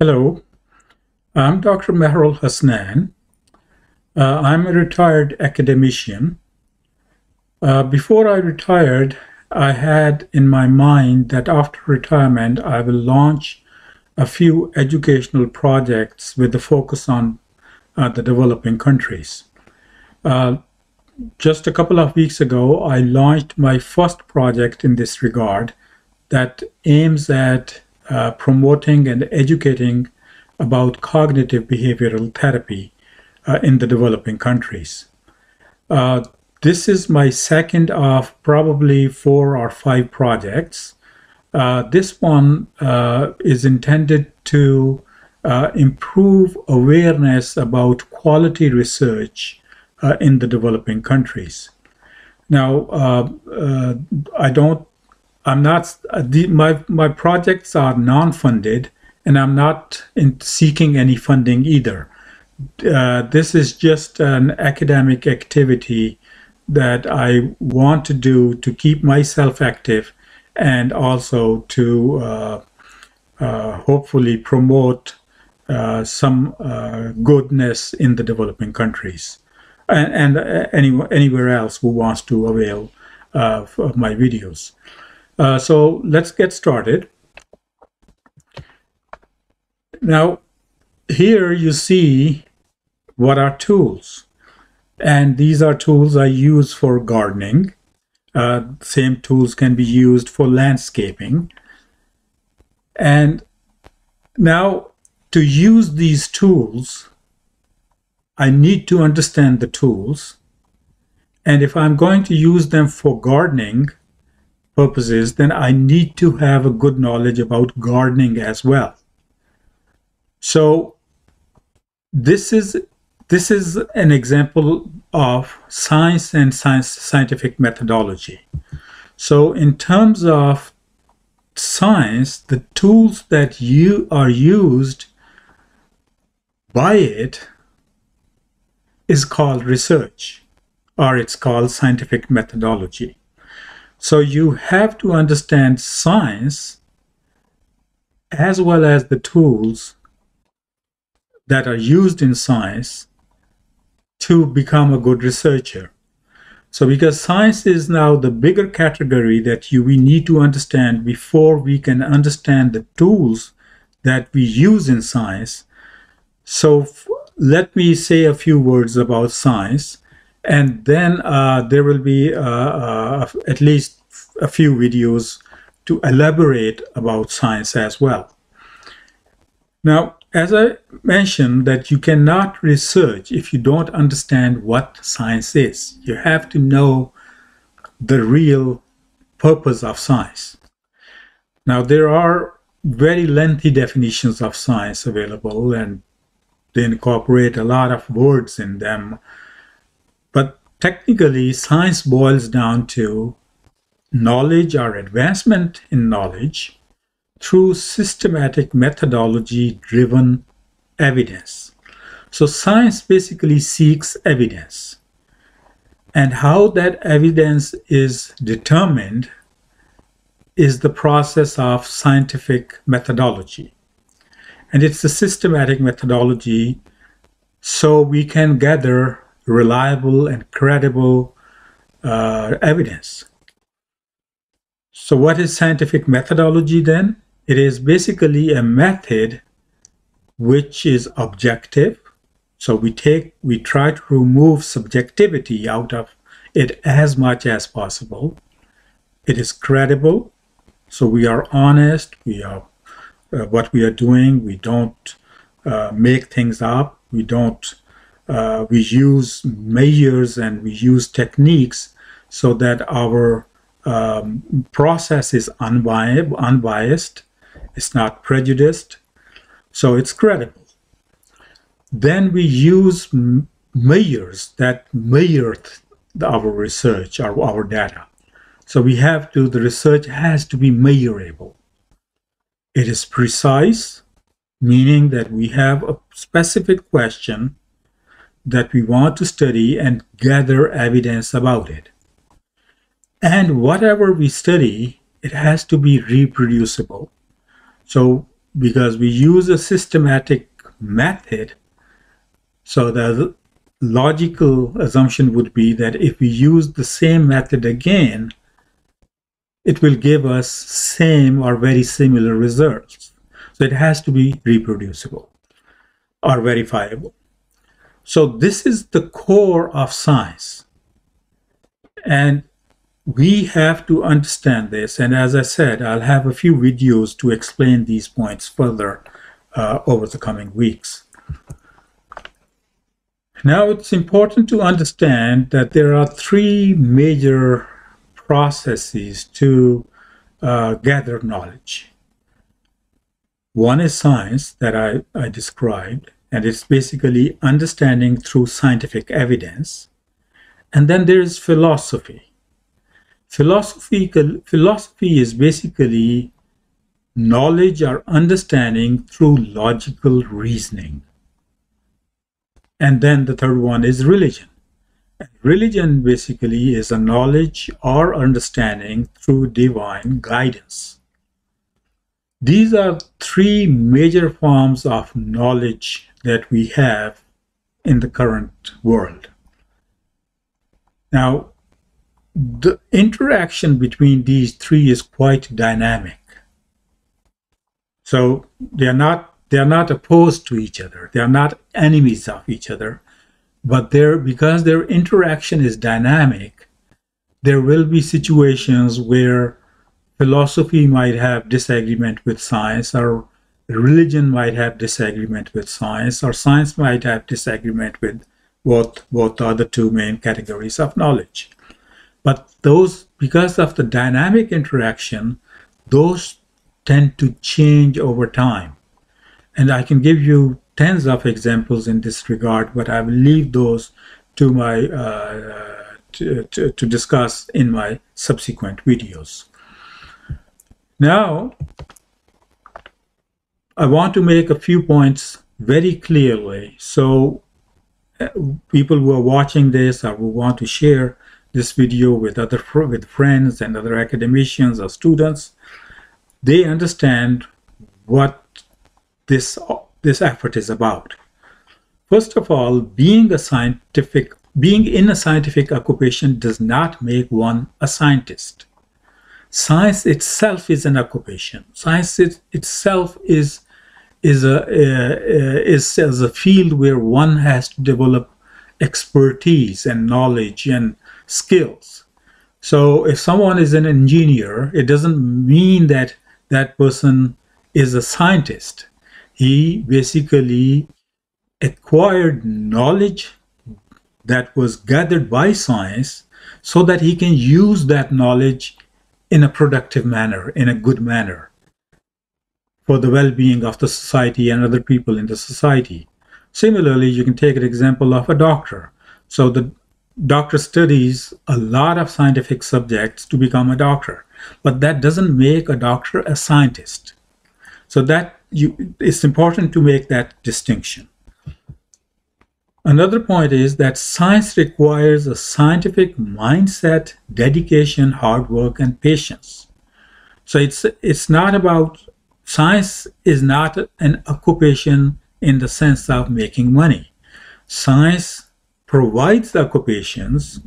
Hello, I'm Dr. Mehrul Hasnan. I'm a retired academician. Before I retired, I had in my mind that after retirement, I will launch a few educational projects with the focus on the developing countries. Uh, just a couple of weeks ago, I launched my first project in this regard that aims at promoting and educating about cognitive behavioral therapy in the developing countries. Uh, this is my second of probably 4 or 5 projects. This one is intended to improve awareness about quality research in the developing countries. Now, I don't I'm not my projects are non-funded, and I'm not seeking any funding either. This is just an academic activity that I want to do to keep myself active and also to hopefully promote some goodness in the developing countries and anywhere else who wants to avail of my videos. So let's get started. Now, here you see what are tools. And these are tools I use for gardening. Same tools can be used for landscaping. And now, to use these tools, I need to understand the tools. And if I'm going to use them for gardening purposes, then I need to have a good knowledge about gardening as well. So this is an example of science and scientific methodology. So in terms of science, the tools that are used by it is called research, or it's called scientific methodology. So you have to understand science as well as the tools that are used in science to become a good researcher. So because science is now the bigger category that we need to understand before we can understand the tools that we use in science. So let me say a few words about science, and then there will be at least a few videos to elaborate about science as well. Now, as I mentioned, that you cannot research if you don't understand what science is. You have to know the real purpose of science. Now, there are very lengthy definitions of science available, and they incorporate a lot of words in them. But technically, science boils down to knowledge or advancement in knowledge through systematic methodology-driven evidence. So science basically seeks evidence. And how that evidence is determined is the process of scientific methodology. And it's a systematic methodology so we can gather reliable and credible evidence. So what is scientific methodology then? It is basically a method which is objective. So we try to remove subjectivity out of it as much as possible. It is credible. So we are honest. We are what we are doing. We don't make things up. We use measures and we use techniques so that our process is unbiased. It's not prejudiced. So it's credible. Then we use measures that measure our research or our data. So the research has to be measurable. It is precise, meaning that we have a specific question that we want to study and gather evidence about it. And whatever we study, it has to be reproducible. So because we use a systematic method, so the logical assumption would be that if we use the same method again, it will give us same or very similar results. So it has to be reproducible or verifiable. So this is the core of science. And we have to understand this. And as I said, I'll have a few videos to explain these points further over the coming weeks. Now, it's important to understand that there are three major processes to gather knowledge. One is science that I described, and it's basically understanding through scientific evidence. And then there is philosophy. Philosophy is basically knowledge or understanding through logical reasoning. And then the third one is religion. Religion basically is a knowledge or understanding through divine guidance. These are three major forms of knowledge that we have in the current world. Now, the interaction between these three is quite dynamic. So they are not opposed to each other. They are not enemies of each other. But because their interaction is dynamic, there will be situations where philosophy might have disagreement with science, or religion might have disagreement with science, or science might have disagreement with both the other two main categories of knowledge. But those, because of the dynamic interaction, those tend to change over time. And I can give you tens of examples in this regard, but I will leave those to my to discuss in my subsequent videos. Now, I want to make a few points very clearly, so people who are watching this or who want to share this video with friends and other academicians or students, they understand what this effort is about. First of all, being in a scientific occupation does not make one a scientist. Science itself is an occupation. Science itself is a field where one has to develop expertise and knowledge and skills. So if someone is an engineer, it doesn't mean that that person is a scientist. He basically acquired knowledge that was gathered by science so that he can use that knowledge in a productive manner, in a good manner, for the well-being of the society and other people in the society. Similarly, you can take an example of a doctor. So the doctor studies a lot of scientific subjects to become a doctor, but that doesn't make a doctor a scientist. So it's important to make that distinction. Another point is that science requires a scientific mindset, dedication, hard work, and patience. So it's not about, science is not an occupation in the sense of making money. Science provides the occupations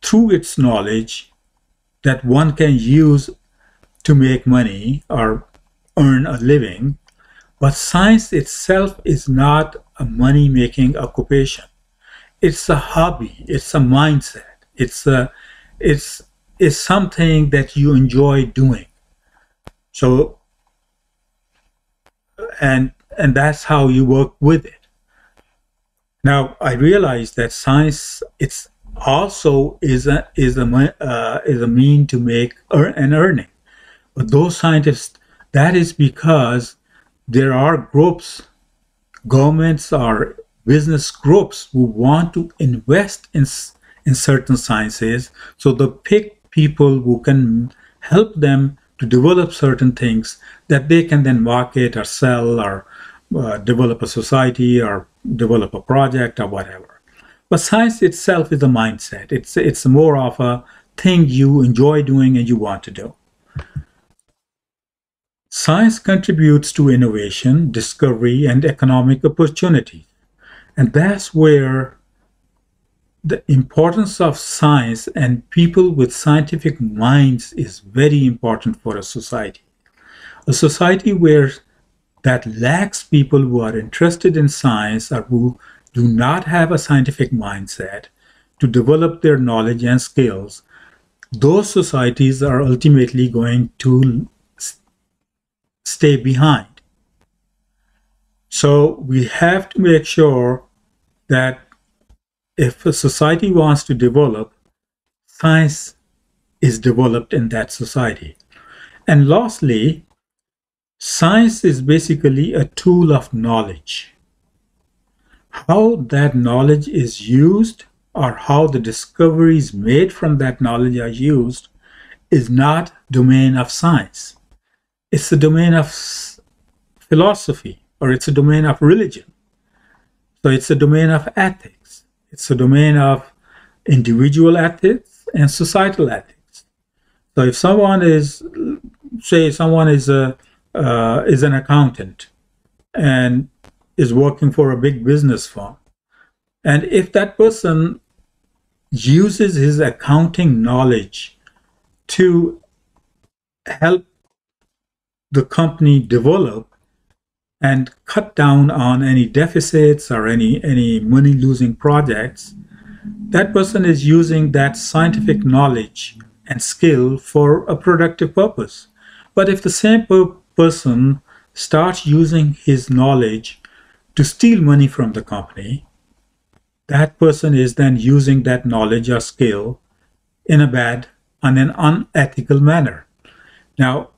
through its knowledge that one can use to make money or earn a living. But science itself is not a money-making occupation. It's a hobby. It's a mindset. It's something that you enjoy doing. So, and that's how you work with it. Now, I realize that science is a mean to make an earning. But those scientists, that is because there are groups, governments or business groups who want to invest in certain sciences, so they pick people who can help them to develop certain things that they can then market or sell or develop a society or develop a project or whatever. But science itself is a mindset. It's more of a thing you enjoy doing and you want to do. Science contributes to innovation, discovery, and economic opportunity. And that's where the importance of science and people with scientific minds is very important for a society. A society where that lacks people who are interested in science or who do not have a scientific mindset to develop their knowledge and skills, those societies are ultimately going to stay behind. So we have to make sure that if a society wants to develop, science is developed in that society. And lastly, science is basically a tool of knowledge. How that knowledge is used or how the discoveries made from that knowledge are used is not domain of science. It's the domain of philosophy, or it's a domain of religion. So it's a domain of ethics. It's a domain of individual ethics and societal ethics. So if someone is, say, someone is an accountant and is working for a big business firm, and if that person uses his accounting knowledge to help the company develop and cut down on any deficits or any money losing projects, that person is using that scientific knowledge and skill for a productive purpose. But if the same person starts using his knowledge to steal money from the company, that person is then using that knowledge or skill in an unethical manner. Now,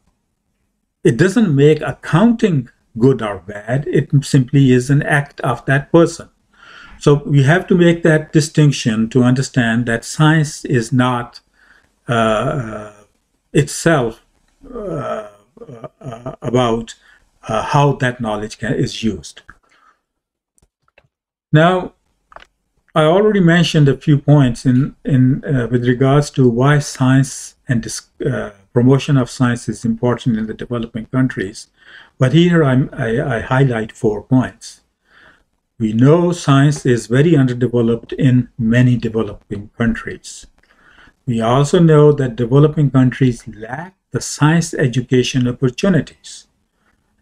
it doesn't make accounting good or bad. It simply is an act of that person. So we have to make that distinction to understand that science is not itself about how that knowledge is used. Now, I already mentioned a few points with regards to why science and promotion of science is important in the developing countries. But here I highlight 4 points. We know science is very underdeveloped in many developing countries. We also know that developing countries lack the science education opportunities.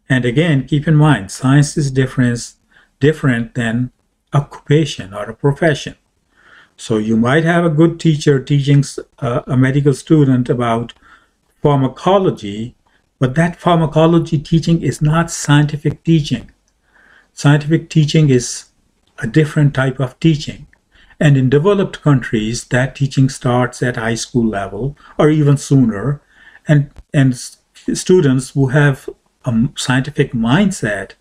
And again, keep in mind, science is different than occupation or a profession. So you might have a good teacher teaching a medical student about pharmacology, but that pharmacology teaching is not scientific teaching. Scientific teaching is a different type of teaching. And in developed countries, that teaching starts at high school level or even sooner. And students who have a scientific mindset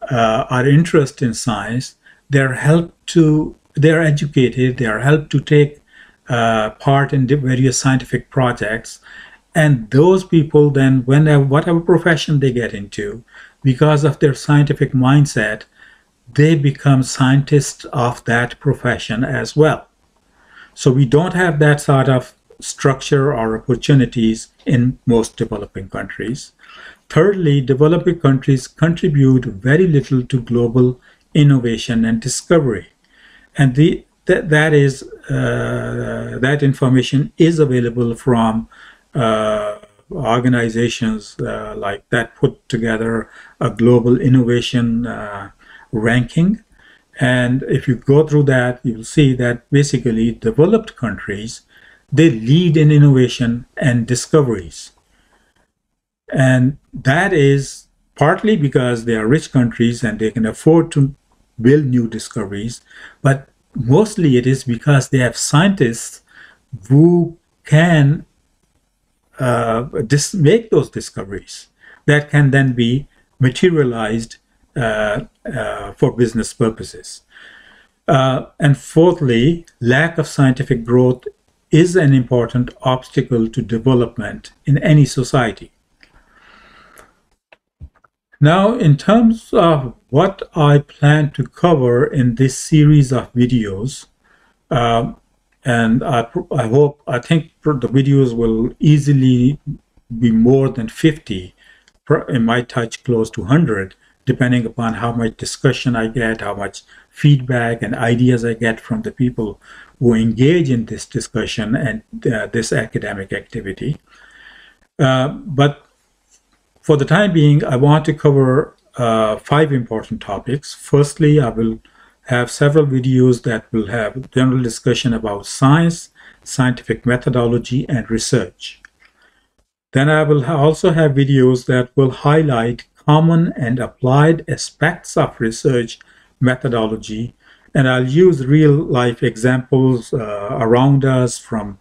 are interested in science, they're educated, they are helped to take part in various scientific projects. And those people then, whatever profession they get into, because of their scientific mindset, they become scientists of that profession as well. So we don't have that sort of structure or opportunities in most developing countries. Thirdly, developing countries contribute very little to global innovation and discovery. And that information is available from organizations like that put together a global innovation ranking. And if you go through that, you'll see that basically developed countries, they lead in innovation and discoveries. And that is partly because they are rich countries and they can afford to build new discoveries, but mostly it is because they have scientists who can make those discoveries that can then be materialized for business purposes. And fourthly, lack of scientific growth is an important obstacle to development in any society. Now, in terms of what I plan to cover in this series of videos, and I think the videos will easily be more than 50 it might touch close to 100, depending upon how much discussion I get, how much feedback and ideas I get from the people who engage in this discussion and this academic activity. But for the time being, I want to cover 5 important topics. Firstly, I will have several videos that will have general discussion about science, scientific methodology, and research. Then I will also have videos that will highlight common and applied aspects of research methodology, and I'll use real-life examples around us from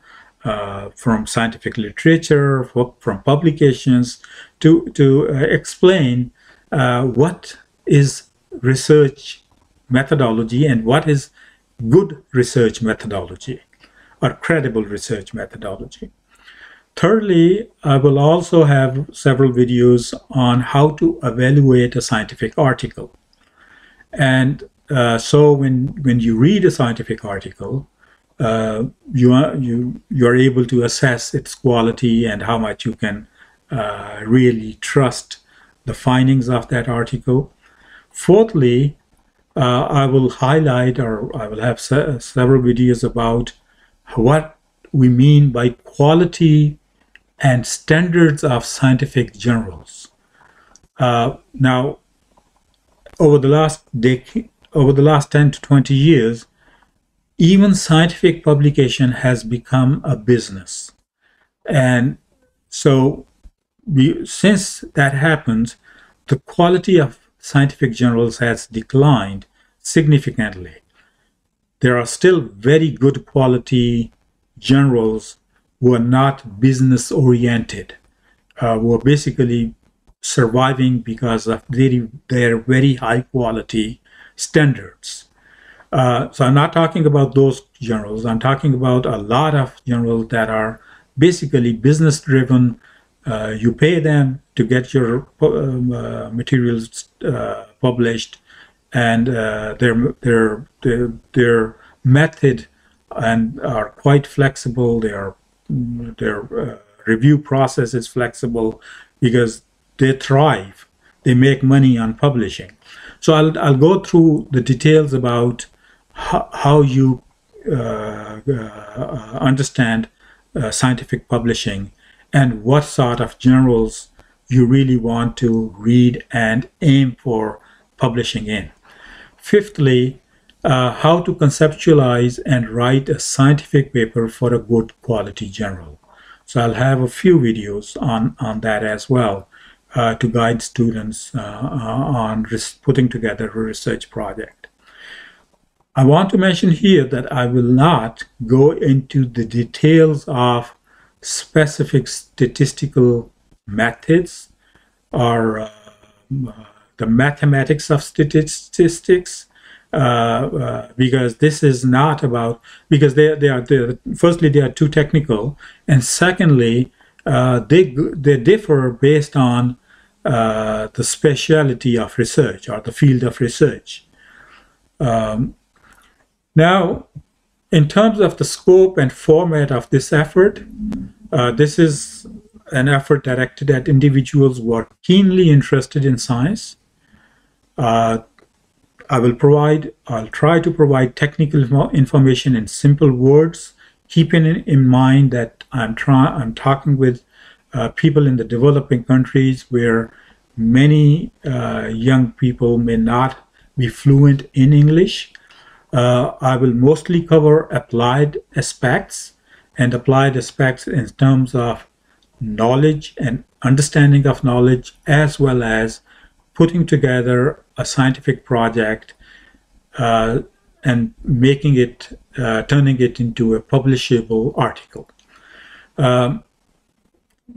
scientific literature, from publications, to explain what is research methodology and what is good research methodology or credible research methodology. Thirdly, I will also have several videos on how to evaluate a scientific article. And so when you read a scientific article, you are able to assess its quality and how much you can really trust the findings of that article. Fourthly, I will highlight, or I will have several videos about what we mean by quality and standards of scientific journals. Now, over the last 10 to 20 years, even scientific publication has become a business. And so since that happened, the quality of scientific journals has declined significantly. There are still very good quality journals who are not business oriented, who are basically surviving because of their very high quality standards. So I'm not talking about those journals. I'm talking about a lot of journals that are basically business driven. You pay them to get your materials published, and their method and are quite flexible. Their review process is flexible because they thrive. They make money on publishing. So I'll go through the details about how you understand scientific publishing and what sort of journals you really want to read and aim for publishing in. Fifthly, how to conceptualize and write a scientific paper for a good quality journal. So I'll have a few videos on that as well to guide students on putting together a research project. I want to mention here that I will not go into the details of specific statistical methods or the mathematics of statistics, because this is not about, because firstly they are too technical, and secondly they differ based on the specialty of research or the field of research. Now, in terms of the scope and format of this effort, this is an effort directed at individuals who are keenly interested in science. I'll try to provide technical information in simple words, keeping in mind that I'm talking with people in the developing countries where many young people may not be fluent in English. I will mostly cover applied aspects in terms of knowledge and understanding of knowledge, as well as putting together a scientific project and making it, turning it into a publishable article. The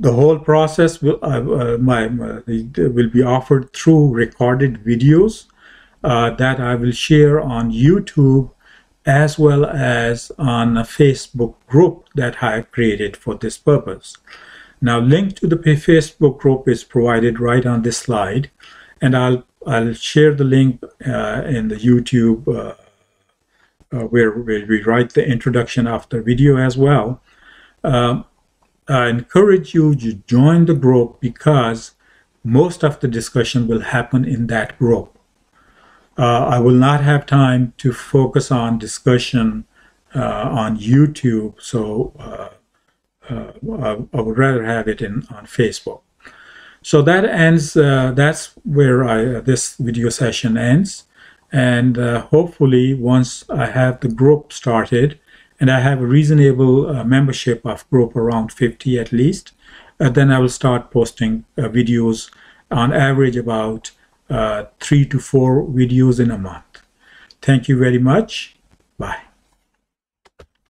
whole process will be offered through recorded videos that I will share on YouTube, as well as on a Facebook group that I have created for this purpose. Now, link to the Facebook group is provided right on this slide, and I'll share the link in the YouTube where we write the introduction of the video as well. I encourage you to join the group because most of the discussion will happen in that group. I will not have time to focus on discussion on YouTube, so I would rather have it on Facebook. So that ends, that's where this video session ends. And hopefully once I have the group started and I have a reasonable membership of group around 50 at least, then I will start posting videos on average about 3 to 4 videos in a month. Thank you very much. Bye.